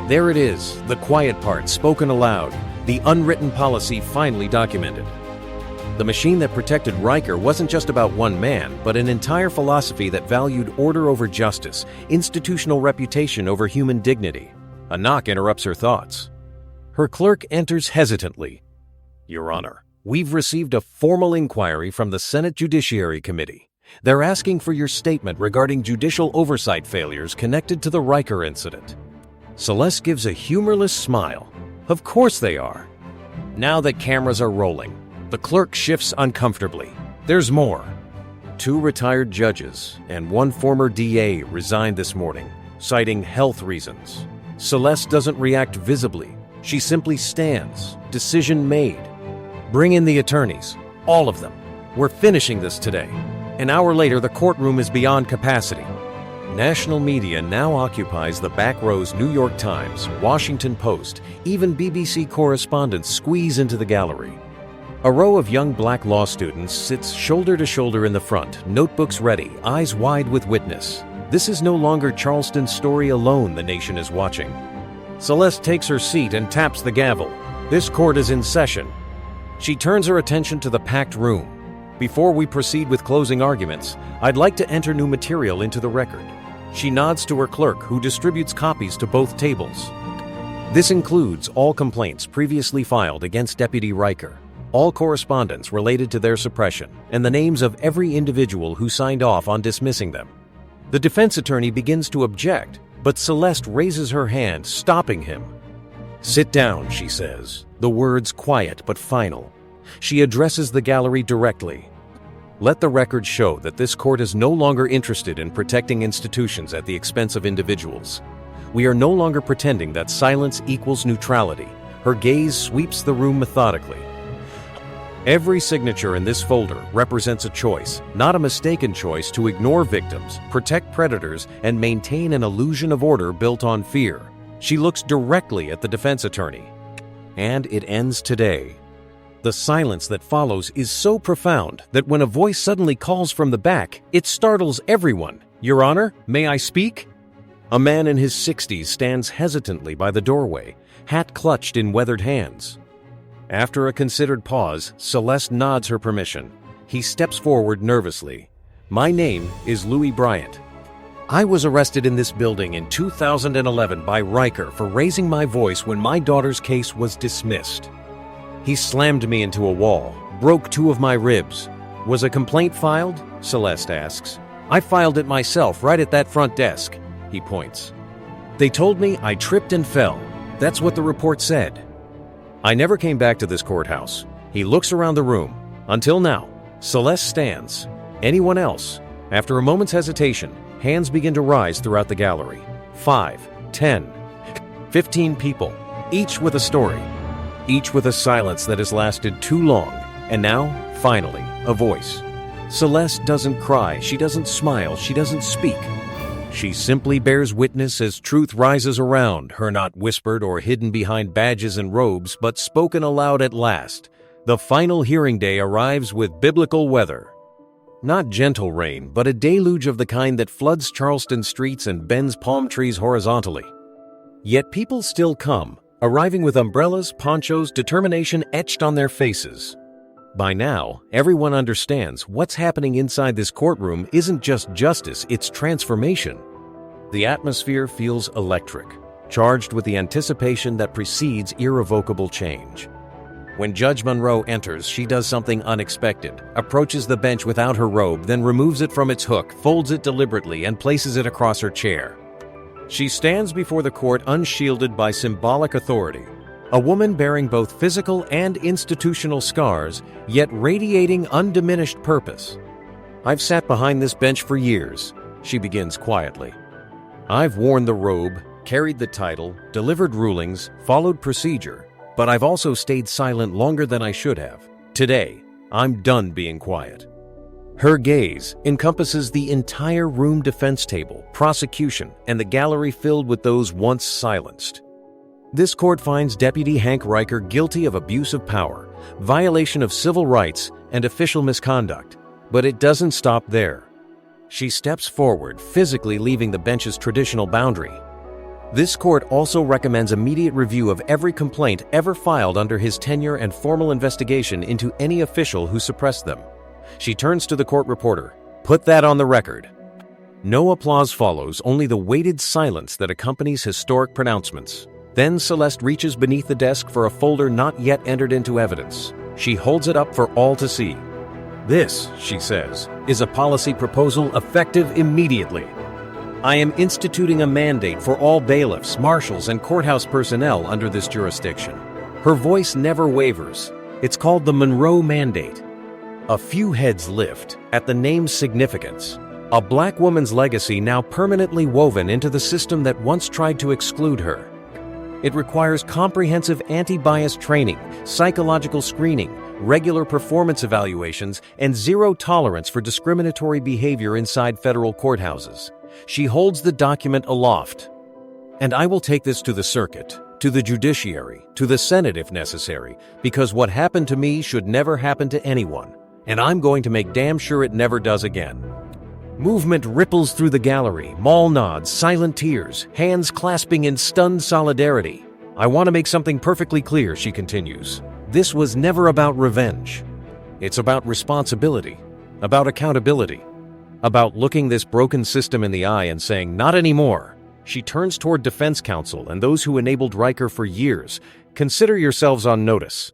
There it is, the quiet part spoken aloud. The unwritten policy finally documented. The machine that protected Riker wasn't just about one man, but an entire philosophy that valued order over justice, institutional reputation over human dignity. A knock interrupts her thoughts. Her clerk enters hesitantly. Your Honor, we've received a formal inquiry from the Senate Judiciary Committee. They're asking for your statement regarding judicial oversight failures connected to the Riker incident. Celeste gives a humorless smile. Of course they are. Now that cameras are rolling, the clerk shifts uncomfortably. There's more. 2 retired judges and 1 former DA resigned this morning, citing health reasons. Celeste doesn't react visibly. She simply stands. Decision made. Bring in the attorneys. All of them. We're finishing this today. An hour later, the courtroom is beyond capacity. National media now occupies the back rows. New York Times, Washington Post, even BBC correspondents squeeze into the gallery. A row of young black law students sits shoulder to shoulder in the front, notebooks ready, eyes wide with witness. This is no longer Charleston's story alone the nation is watching. Celeste takes her seat and taps the gavel. This court is in session. She turns her attention to the packed room. Before we proceed with closing arguments, I'd like to enter new material into the record. She nods to her clerk, who distributes copies to both tables. This includes all complaints previously filed against Deputy Riker, all correspondence related to their suppression, and the names of every individual who signed off on dismissing them. The defense attorney begins to object, but Celeste raises her hand, stopping him. "Sit down," she says, the words quiet but final. She addresses the gallery directly. "Let the record show that this court is no longer interested in protecting institutions at the expense of individuals. We are no longer pretending that silence equals neutrality." Her gaze sweeps the room methodically. "Every signature in this folder represents a choice, not a mistaken choice to ignore victims, protect predators, and maintain an illusion of order built on fear." She looks directly at the defense attorney. "And it ends today." The silence that follows is so profound that when a voice suddenly calls from the back, it startles everyone. "Your Honor, may I speak?" A man in his 60s stands hesitantly by the doorway, hat clutched in weathered hands. After a considered pause, Celeste nods her permission. He steps forward nervously. "My name is Louis Bryant. I was arrested in this building in 2011 by Riker for raising my voice when my daughter's case was dismissed. He slammed me into a wall, broke 2 of my ribs. Was a complaint filed?" Celeste asks. "I filed it myself right at that front desk," he points. "They told me I tripped and fell. That's what the report said." "I never came back to this courthouse." He looks around the room. "Until now." Celeste stands. "Anyone else?" After a moment's hesitation, hands begin to rise throughout the gallery. 5, 10, 15 people, each with a story. Each with a silence that has lasted too long. And now, finally, a voice. Celeste doesn't cry, she doesn't smile, she doesn't speak. She simply bears witness as truth rises around her, not whispered or hidden behind badges and robes, but spoken aloud at last. The final hearing day arrives with biblical weather. Not gentle rain, but a deluge of the kind that floods Charleston streets and bends palm trees horizontally. Yet people still come, arriving with umbrellas, ponchos, determination etched on their faces. By now, everyone understands what's happening inside this courtroom isn't just justice, it's transformation. The atmosphere feels electric, charged with the anticipation that precedes irrevocable change. When Judge Monroe enters, she does something unexpected, approaches the bench without her robe, then removes it from its hook, folds it deliberately, and places it across her chair. She stands before the court unshielded by symbolic authority, a woman bearing both physical and institutional scars, yet radiating undiminished purpose. "I've sat behind this bench for years," she begins quietly. "I've worn the robe, carried the title, delivered rulings, followed procedure, but I've also stayed silent longer than I should have. Today, I'm done being quiet." Her gaze encompasses the entire room defense table, prosecution, and the gallery filled with those once silenced. This court finds Deputy Hank Riker guilty of abuse of power, violation of civil rights, and official misconduct. But it doesn't stop there. She steps forward, physically leaving the bench's traditional boundary. This court also recommends immediate review of every complaint ever filed under his tenure and formal investigation into any official who suppressed them. She turns to the court reporter. "Put that on the record." No applause follows, only the weighted silence that accompanies historic pronouncements. Then Celeste reaches beneath the desk for a folder not yet entered into evidence. She holds it up for all to see. "This," she says, "is a policy proposal effective immediately. I am instituting a mandate for all bailiffs, marshals, and courthouse personnel under this jurisdiction." Her voice never wavers. It's called the Monroe Mandate. A few heads lift at the name's significance. A black woman's legacy now permanently woven into the system that once tried to exclude her. It requires comprehensive anti-bias training, psychological screening, regular performance evaluations, and zero tolerance for discriminatory behavior inside federal courthouses. She holds the document aloft. "And I will take this to the circuit, to the judiciary, to the Senate if necessary, because what happened to me should never happen to anyone. And I'm going to make damn sure it never does again." Movement ripples through the gallery, mall nods, silent tears, hands clasping in stunned solidarity. I want to make something perfectly clear, she continues. This was never about revenge. It's about responsibility, about accountability, about looking this broken system in the eye and saying, not anymore. She turns toward defense counsel and those who enabled Riker for years. Consider yourselves on notice.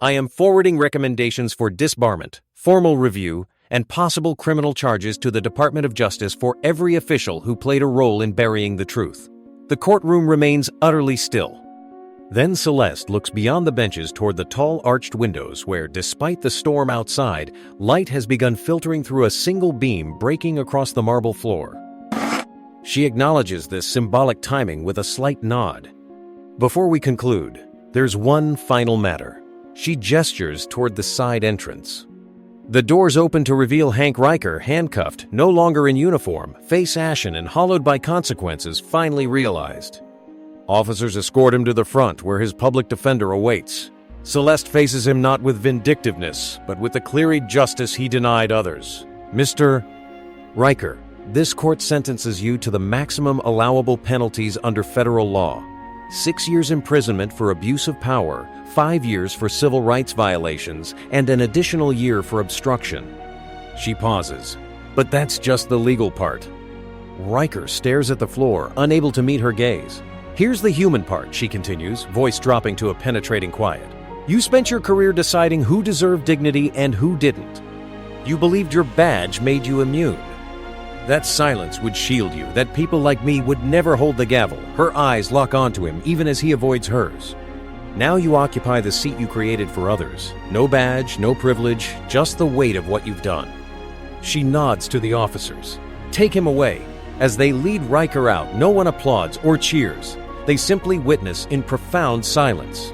I am forwarding recommendations for disbarment, formal review, and possible criminal charges to the Department of Justice for every official who played a role in burying the truth. The courtroom remains utterly still. Then Celeste looks beyond the benches toward the tall arched windows where, despite the storm outside, light has begun filtering through a single beam breaking across the marble floor. She acknowledges this symbolic timing with a slight nod. Before we conclude, there's one final matter. She gestures toward the side entrance. The doors open to reveal Hank Riker, handcuffed, no longer in uniform, face ashen and hollowed by consequences finally realized. Officers escort him to the front where his public defender awaits. Celeste faces him not with vindictiveness, but with the clear justice he denied others. Mr. Riker, this court sentences you to the maximum allowable penalties under federal law. 6 years imprisonment for abuse of power, 5 years for civil rights violations, and an additional year for obstruction. She pauses. But that's just the legal part. Riker stares at the floor, unable to meet her gaze. Here's the human part, she continues, voice dropping to a penetrating quiet. You spent your career deciding who deserved dignity and who didn't. You believed your badge made you immune. That silence would shield you, that people like me would never hold the gavel. Her eyes lock onto him even as he avoids hers. Now you occupy the seat you created for others. No badge, no privilege, just the weight of what you've done. She nods to the officers. Take him away. As they lead Riker out, no one applauds or cheers. They simply witness in profound silence.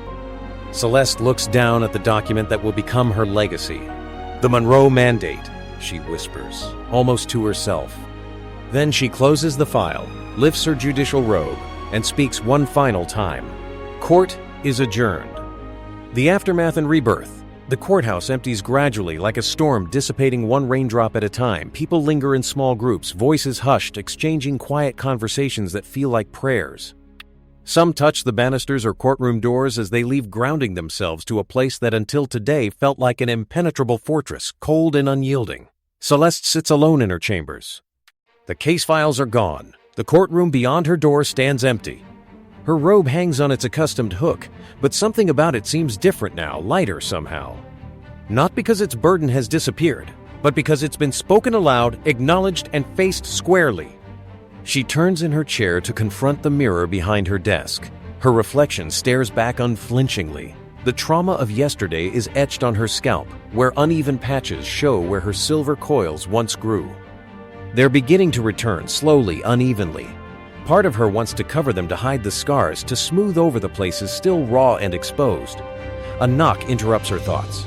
Celeste looks down at the document that will become her legacy. The Monroe Mandate, she whispers, almost to herself. Then she closes the file, lifts her judicial robe, and speaks one final time. Court is adjourned. The aftermath and rebirth. The courthouse empties gradually like a storm dissipating one raindrop at a time. People linger in small groups, voices hushed, exchanging quiet conversations that feel like prayers. Some touch the banisters or courtroom doors as they leave, grounding themselves to a place that until today felt like an impenetrable fortress, cold and unyielding. Celeste sits alone in her chambers. The case files are gone. The courtroom beyond her door stands empty. Her robe hangs on its accustomed hook, but something about it seems different now, lighter somehow. Not because its burden has disappeared, but because it's been spoken aloud, acknowledged, and faced squarely. She turns in her chair to confront the mirror behind her desk. Her reflection stares back unflinchingly. The trauma of yesterday is etched on her scalp, where uneven patches show where her silver coils once grew. They're beginning to return, slowly, unevenly. Part of her wants to cover them to hide the scars, to smooth over the places still raw and exposed. A knock interrupts her thoughts.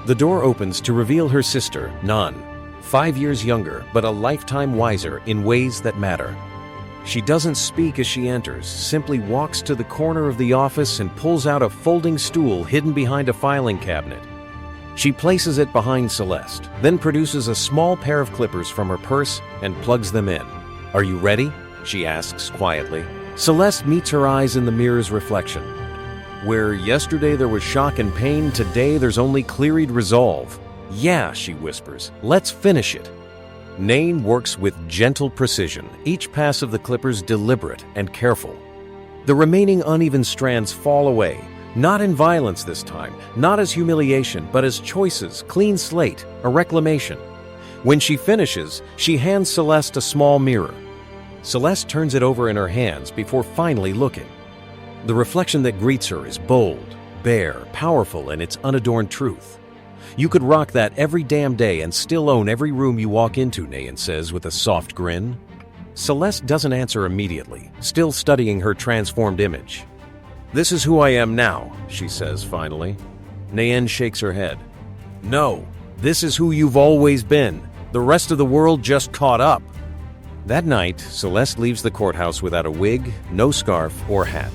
The door opens to reveal her sister, Nan. 5 years younger, but a lifetime wiser in ways that matter. She doesn't speak as she enters, simply walks to the corner of the office and pulls out a folding stool hidden behind a filing cabinet. She places it behind Celeste, then produces a small pair of clippers from her purse and plugs them in. Are you ready? She asks quietly. Celeste meets her eyes in the mirror's reflection. Where yesterday there was shock and pain, today there's only clear-eyed resolve. Yeah, she whispers, let's finish it. Nain works with gentle precision, each pass of the clippers deliberate and careful. The remaining uneven strands fall away, not in violence this time, not as humiliation, but as choices, clean slate, a reclamation. When she finishes, she hands Celeste a small mirror. Celeste turns it over in her hands before finally looking. The reflection that greets her is bold, bare, powerful in its unadorned truth. You could rock that every damn day and still own every room you walk into, Nain says with a soft grin. Celeste doesn't answer immediately, still studying her transformed image. This is who I am now, she says finally. Nain shakes her head. No, this is who you've always been. The rest of the world just caught up. That night, Celeste leaves the courthouse without a wig, no scarf or hat.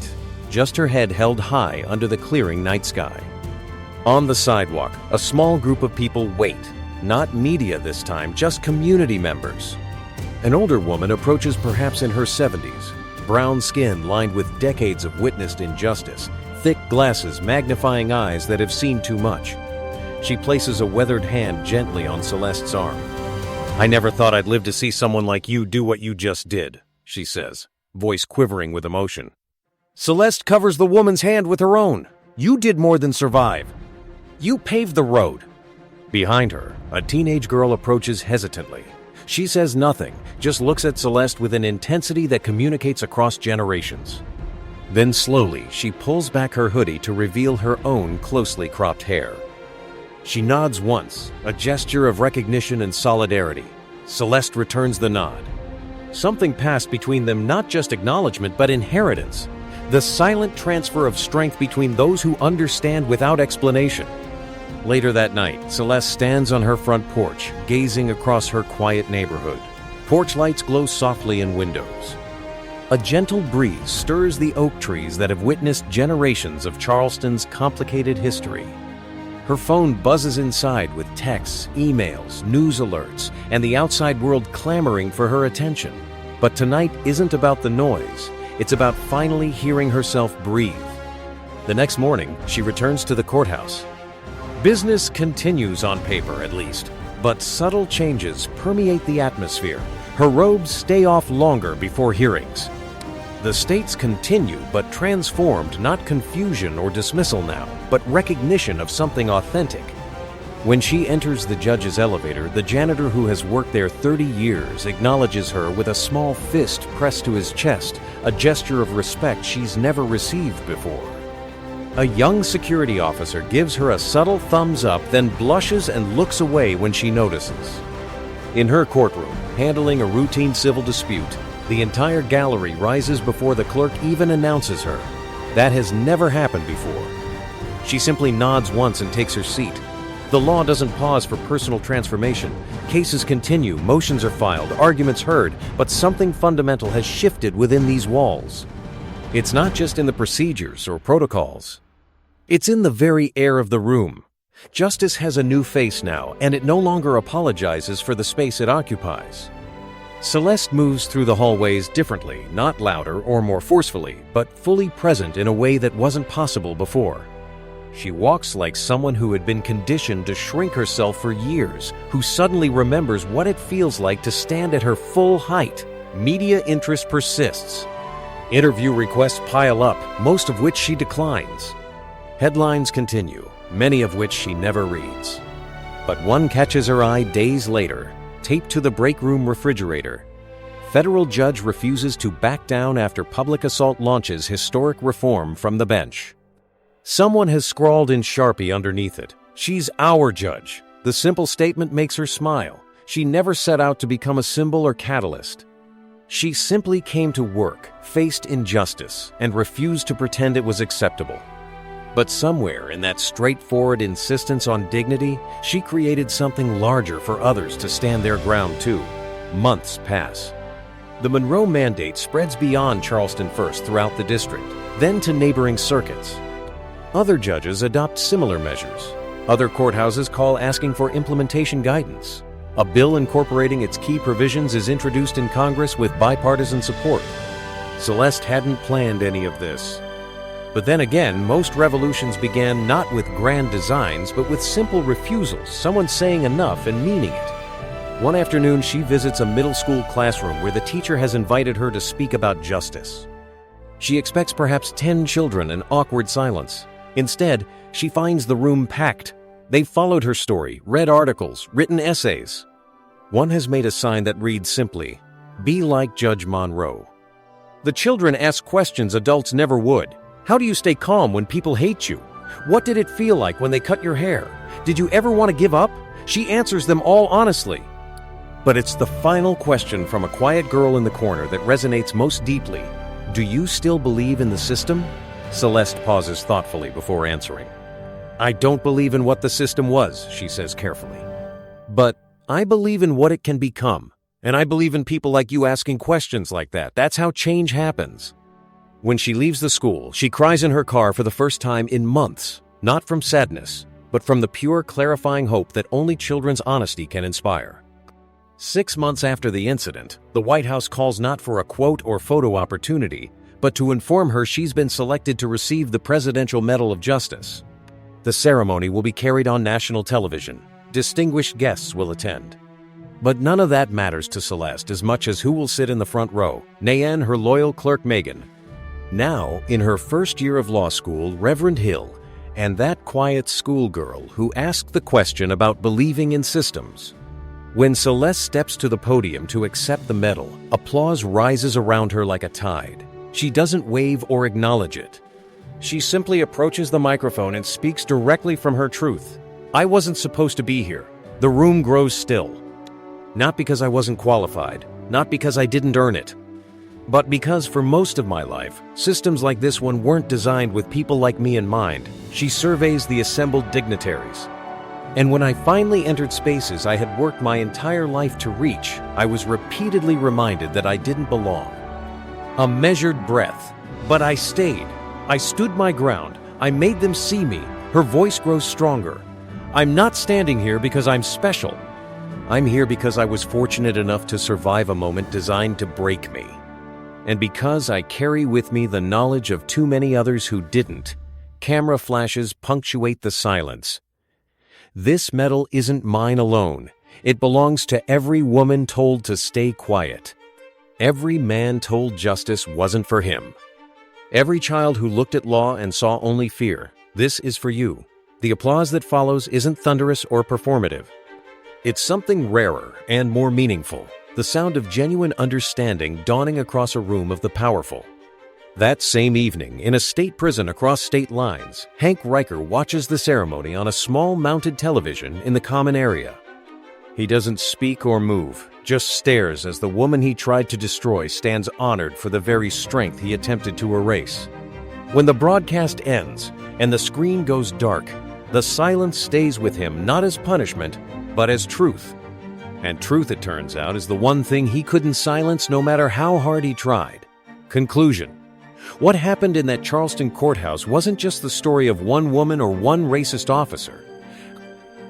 Just her head held high under the clearing night sky. On the sidewalk, a small group of people wait. Not media this time, just community members. An older woman approaches, perhaps in her 70s. Brown skin lined with decades of witnessed injustice, thick glasses, magnifying eyes that have seen too much. She places a weathered hand gently on Celeste's arm. "I never thought I'd live to see someone like you do what you just did," she says, voice quivering with emotion. Celeste covers the woman's hand with her own. "You did more than survive. You paved the road." Behind her, a teenage girl approaches hesitantly. She says nothing, just looks at Celeste with an intensity that communicates across generations. Then slowly, she pulls back her hoodie to reveal her own closely cropped hair. She nods once, a gesture of recognition and solidarity. Celeste returns the nod. Something passed between them, not just acknowledgement, but inheritance. The silent transfer of strength between those who understand without explanation. Later that night, Celeste stands on her front porch, gazing across her quiet neighborhood. Porch lights glow softly in windows. A gentle breeze stirs the oak trees that have witnessed generations of Charleston's complicated history. Her phone buzzes inside with texts, emails, news alerts, and the outside world clamoring for her attention. But tonight isn't about the noise. It's about finally hearing herself breathe. The next morning, she returns to the courthouse. Business continues on paper, at least, but subtle changes permeate the atmosphere. Her robes stay off longer before hearings. The states continue, but transformed, not confusion or dismissal now, but recognition of something authentic. When she enters the judge's elevator, the janitor who has worked there 30 years acknowledges her with a small fist pressed to his chest, a gesture of respect she's never received before. A young security officer gives her a subtle thumbs up, then blushes and looks away when she notices. In her courtroom, handling a routine civil dispute, the entire gallery rises before the clerk even announces her. That has never happened before. She simply nods once and takes her seat. The law doesn't pause for personal transformation. Cases continue, motions are filed, arguments heard, but something fundamental has shifted within these walls. It's not just in the procedures or protocols. It's in the very air of the room. Justice has a new face now, and it no longer apologizes for the space it occupies. Celeste moves through the hallways differently, not louder or more forcefully, but fully present in a way that wasn't possible before. She walks like someone who had been conditioned to shrink herself for years, who suddenly remembers what it feels like to stand at her full height. Media interest persists. Interview requests pile up, most of which she declines. Headlines continue, many of which she never reads. But one catches her eye days later, taped to the break room refrigerator. Federal judge refuses to back down after public assault launches historic reform from the bench. Someone has scrawled in Sharpie underneath it, "She's our judge." The simple statement makes her smile. She never set out to become a symbol or catalyst. She simply came to work, faced injustice, and refused to pretend it was acceptable. But somewhere in that straightforward insistence on dignity, she created something larger for others to stand their ground too. Months pass. The Monroe mandate spreads beyond Charleston first throughout the district, then to neighboring circuits. Other judges adopt similar measures. Other courthouses call asking for implementation guidance. A bill incorporating its key provisions is introduced in Congress with bipartisan support. Celeste hadn't planned any of this. But then again, most revolutions began not with grand designs, but with simple refusals, someone saying enough and meaning it. One afternoon, she visits a middle school classroom where the teacher has invited her to speak about justice. She expects perhaps 10 children and awkward silence. Instead, she finds the room packed. They've followed her story, read articles, written essays. One has made a sign that reads simply, "Be like Judge Monroe." The children ask questions adults never would. How do you stay calm when people hate you? What did it feel like when they cut your hair? Did you ever want to give up? She answers them all honestly. But it's the final question from a quiet girl in the corner that resonates most deeply. Do you still believe in the system? Celeste pauses thoughtfully before answering. "I don't believe in what the system was," she says carefully. "But I believe in what it can become. And I believe in people like you asking questions like that. That's how change happens." When she leaves the school, she cries in her car for the first time in months, not from sadness, but from the pure, clarifying hope that only children's honesty can inspire. 6 months after the incident, the White House calls not for a quote or photo opportunity, but to inform her she's been selected to receive the Presidential Medal of Justice. The ceremony will be carried on national television. Distinguished guests will attend. But none of that matters to Celeste as much as who will sit in the front row, nay, and her loyal clerk Megan. Now, in her first year of law school, Reverend Hill, and that quiet schoolgirl who asked the question about believing in systems. When Celeste steps to the podium to accept the medal, applause rises around her like a tide. She doesn't wave or acknowledge it. She simply approaches the microphone and speaks directly from her truth. I wasn't supposed to be here. The room grows still. Not because I wasn't qualified, not because I didn't earn it, but because for most of my life, systems like this one weren't designed with people like me in mind. She surveys the assembled dignitaries. And when I finally entered spaces I had worked my entire life to reach, I was repeatedly reminded that I didn't belong. A measured breath, but I stayed. I stood my ground. I made them see me. Her voice grows stronger. I'm not standing here because I'm special. I'm here because I was fortunate enough to survive a moment designed to break me. And because I carry with me the knowledge of too many others who didn't. Camera flashes punctuate the silence. This medal isn't mine alone. It belongs to every woman told to stay quiet. Every man told justice wasn't for him. Every child who looked at law and saw only fear. This is for you. The applause that follows isn't thunderous or performative. It's something rarer and more meaningful. The sound of genuine understanding dawning across a room of the powerful. That same evening, in a state prison across state lines, Hank Riker watches the ceremony on a small mounted television in the common area. He doesn't speak or move, just stares as the woman he tried to destroy stands honored for the very strength he attempted to erase. When the broadcast ends and the screen goes dark, the silence stays with him not as punishment, but as truth. And truth, it turns out, is the one thing he couldn't silence no matter how hard he tried. Conclusion. What happened in that Charleston courthouse wasn't just the story of one woman or one racist officer.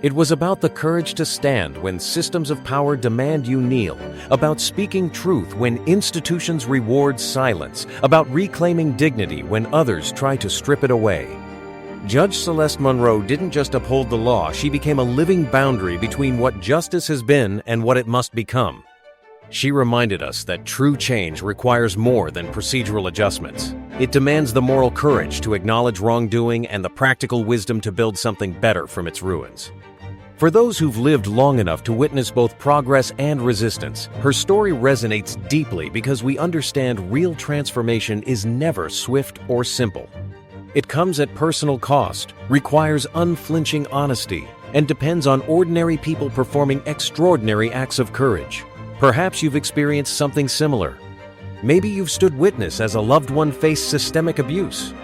It was about the courage to stand when systems of power demand you kneel, about speaking truth when institutions reward silence, about reclaiming dignity when others try to strip it away. Judge Celeste Monroe didn't just uphold the law, she became a living boundary between what justice has been and what it must become. She reminded us that true change requires more than procedural adjustments. It demands the moral courage to acknowledge wrongdoing and the practical wisdom to build something better from its ruins. For those who've lived long enough to witness both progress and resistance, her story resonates deeply because we understand real transformation is never swift or simple. It comes at personal cost, requires unflinching honesty, and depends on ordinary people performing extraordinary acts of courage. Perhaps you've experienced something similar. Maybe you've stood witness as a loved one faced systemic abuse.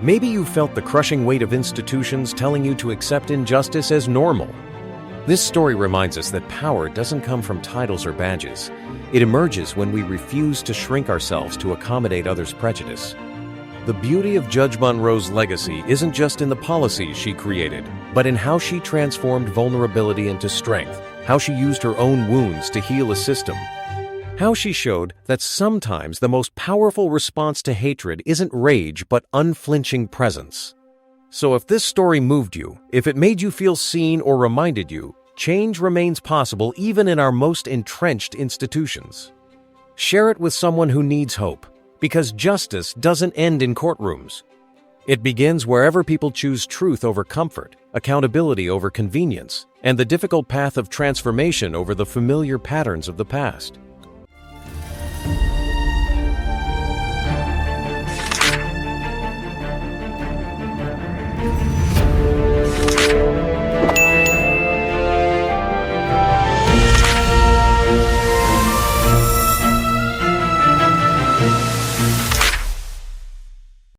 Maybe you felt the crushing weight of institutions telling you to accept injustice as normal. This story reminds us that power doesn't come from titles or badges. It emerges when we refuse to shrink ourselves to accommodate others' prejudice. The beauty of Judge Monroe's legacy isn't just in the policies she created, but in how she transformed vulnerability into strength, how she used her own wounds to heal a system, how she showed that sometimes the most powerful response to hatred isn't rage but unflinching presence. So if this story moved you, if it made you feel seen or reminded you, change remains possible even in our most entrenched institutions. Share it with someone who needs hope, because justice doesn't end in courtrooms. It begins wherever people choose truth over comfort, accountability over convenience, and the difficult path of transformation over the familiar patterns of the past.